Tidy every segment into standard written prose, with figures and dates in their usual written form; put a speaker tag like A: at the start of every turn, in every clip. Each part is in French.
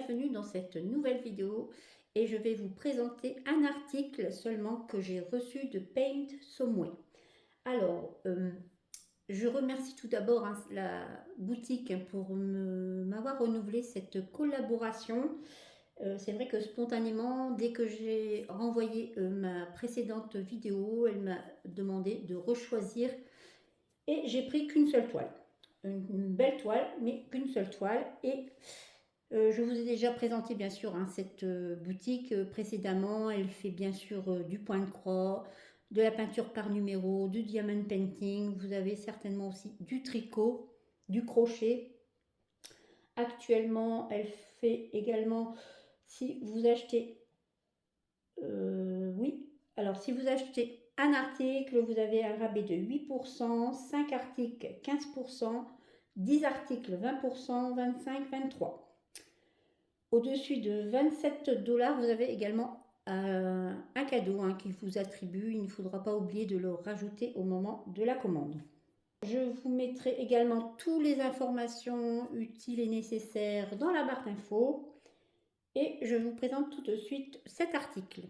A: bienvenue dans cette nouvelle vidéo et je vais vous présenter un article seulement que j'ai reçu de Paint Someway. Alors, je remercie tout d'abord la boutique pour m'avoir renouvelé cette collaboration. C'est vrai que spontanément, dès que j'ai renvoyé ma précédente vidéo, elle m'a demandé de rechoisir et j'ai pris qu'une seule toile. Une belle toile, mais qu'une seule toile. Et je vous ai déjà présenté bien sûr cette boutique précédemment. Elle fait bien sûr du point de croix, de la peinture par numéro, du diamond painting. Vous avez certainement aussi du tricot, du crochet. Actuellement, elle fait également, si vous achetez, alors si vous achetez un article, vous avez un rabais de 8%, 5 articles 15%, 10 articles 20%, 25, 23%. Au-dessus de 27 $, vous avez également un cadeau qui vous attribue. Il ne faudra pas oublier de le rajouter au moment de la commande. Je vous mettrai également toutes les informations utiles et nécessaires dans la barre d'infos. Et je vous présente tout de suite cet article.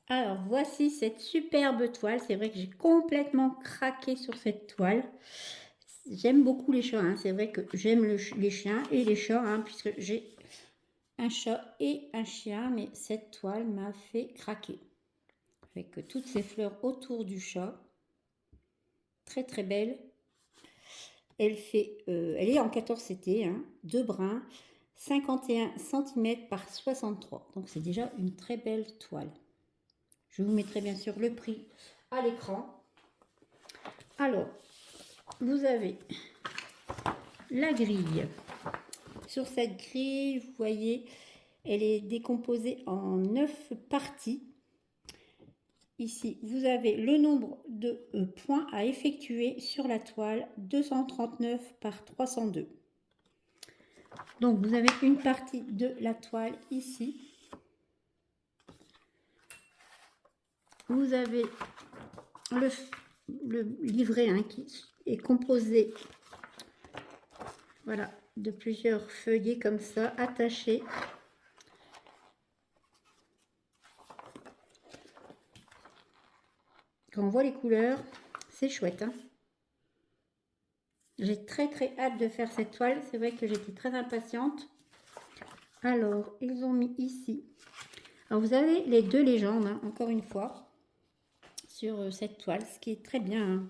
A: Alors voici cette superbe toile. C'est vrai que j'ai complètement craqué sur cette toile. J'aime beaucoup les chats. C'est vrai que j'aime les chiens et les chats puisque j'ai un chat et un chien, mais cette toile m'a fait craquer. Avec toutes ces fleurs autour du chat. Très très belle. Elle est en 14 CT, 2 brins, 51 cm par 63. Donc c'est déjà une très belle toile. Je vous mettrai bien sûr le prix à l'écran. Alors, vous avez la grille. Sur cette grille, vous voyez, elle est décomposée en 9 parties. Ici, vous avez le nombre de points à effectuer sur la toile, 239 par 302. Donc, vous avez une partie de la toile ici. Vous avez le livret qui est composé de plusieurs feuillets comme ça, attachés. Quand on voit les couleurs, c'est chouette. J'ai très très hâte de faire cette toile. C'est vrai que j'étais très impatiente. Alors, ils ont mis ici. Alors, vous avez les deux légendes, encore une fois, sur cette toile, ce qui est très bien.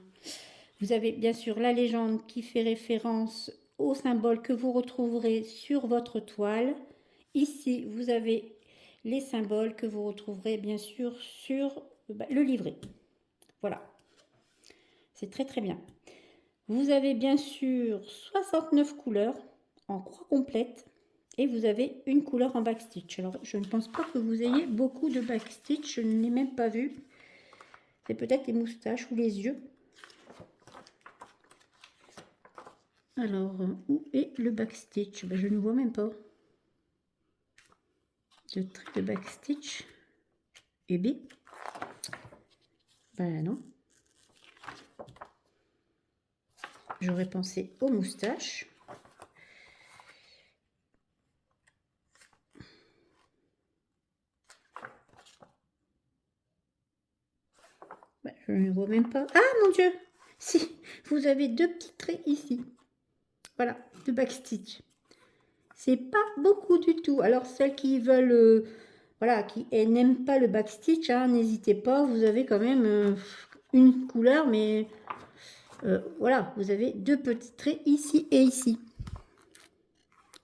A: Vous avez bien sûr la légende qui fait référence au symbole que vous retrouverez sur votre toile. Ici, vous avez les symboles que vous retrouverez bien sûr sur le livret. Voilà. C'est très très bien. Vous avez bien sûr 69 couleurs en croix complète et vous avez une couleur en backstitch. Alors, je ne pense pas que vous ayez beaucoup de backstitch, je ne l'ai même pas vu. C'est peut-être les moustaches ou les yeux. Alors, où est le backstitch? Je ne vois même pas. De trait de backstitch. Et B. Non. J'aurais pensé aux moustaches. Je ne vois même pas. Ah mon Dieu! Si, vous avez deux petits traits ici. Voilà, de backstitch. C'est pas beaucoup du tout. Alors celles qui veulent, qui n'aiment pas le backstitch, n'hésitez pas. Vous avez quand même une couleur, mais voilà, vous avez deux petits traits ici et ici.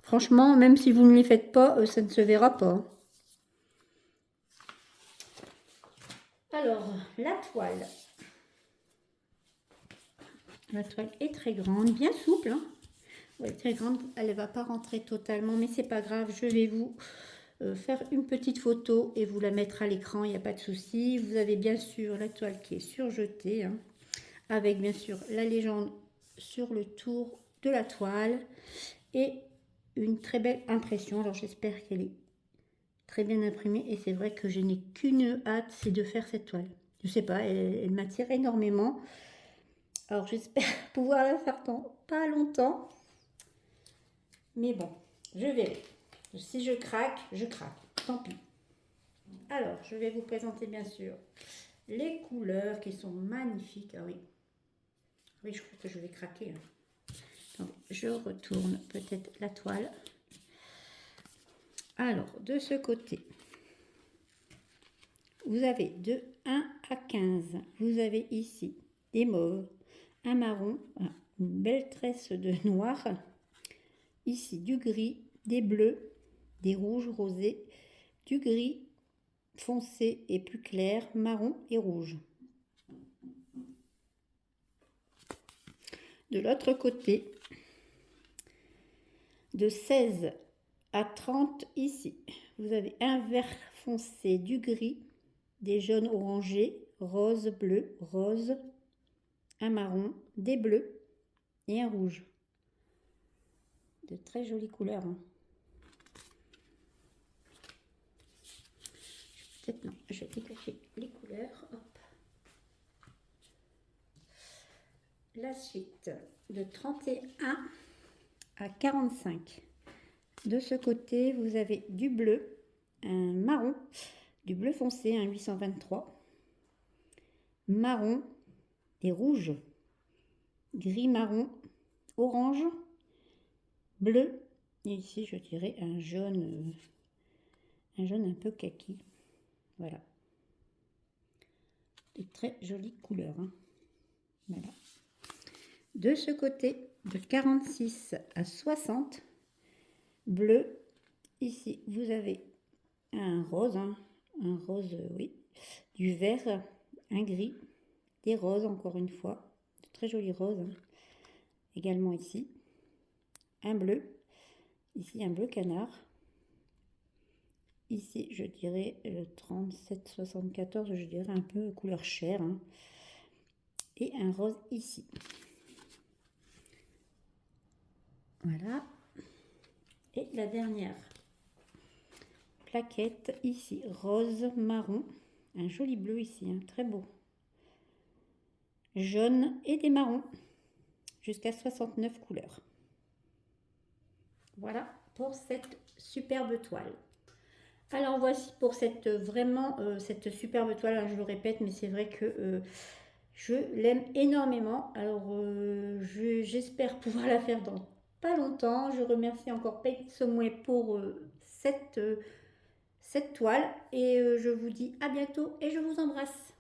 A: Franchement, même si vous ne les faites pas, ça ne se verra pas. Alors, la toile. La toile est très grande, bien souple. Ouais, très grande. Elle ne va pas rentrer totalement, mais c'est pas grave. Je vais vous faire une petite photo et vous la mettre à l'écran. Il n'y a pas de souci. Vous avez bien sûr la toile qui est surjetée, avec bien sûr la légende sur le tour de la toile et une très belle impression. Alors j'espère qu'elle est très bien imprimée et c'est vrai que je n'ai qu'une hâte, c'est de faire cette toile. Je sais pas, elle m'attire énormément. Alors j'espère pouvoir la faire dans pas longtemps. Mais bon, je verrai. Si je craque, tant pis. Alors, je vais vous présenter bien sûr les couleurs qui sont magnifiques. Ah oui, oui, je crois que je vais craquer. Hein. Attendez, je retourne peut-être la toile. Alors, de ce côté, vous avez de 1 à 15. Vous avez ici des mauves, un marron, une belle tresse de noir. Ici, du gris, des bleus, des rouges rosés, du gris foncé et plus clair, marron et rouge. De l'autre côté, de 16 à 30 ici, vous avez un vert foncé, du gris, des jaunes orangés, rose, bleu, rose, un marron, des bleus et un rouge. De très jolies couleurs. Hein. Peut-être non, je vais décacher les couleurs. Hop. La suite, de 31 à 45. De ce côté, vous avez du bleu, un marron, du bleu foncé, un 823, marron et rouge, gris marron, orange, bleu, et ici je dirais un jaune un peu kaki. Voilà. De très jolies couleurs. Hein. Voilà. De ce côté, de 46 à 60, bleu. Ici, vous avez un rose, hein, un rose, oui, du vert, un gris, des roses encore une fois, de très jolis roses. Hein. Également ici, un bleu, ici un bleu canard. Ici, je dirais le 37-74, je dirais un peu couleur chair. Hein. Et un rose ici. Voilà. Et la dernière plaquette ici, rose marron. Un joli bleu ici, hein, très beau. Jaune et des marrons. Jusqu'à 69 couleurs. Voilà pour cette superbe toile. Alors voici pour cette cette superbe toile, hein, je le répète, mais c'est vrai que je l'aime énormément. Alors j'espère pouvoir la faire dans pas longtemps. Je remercie encore Paint Someway pour cette toile et je vous dis à bientôt et je vous embrasse.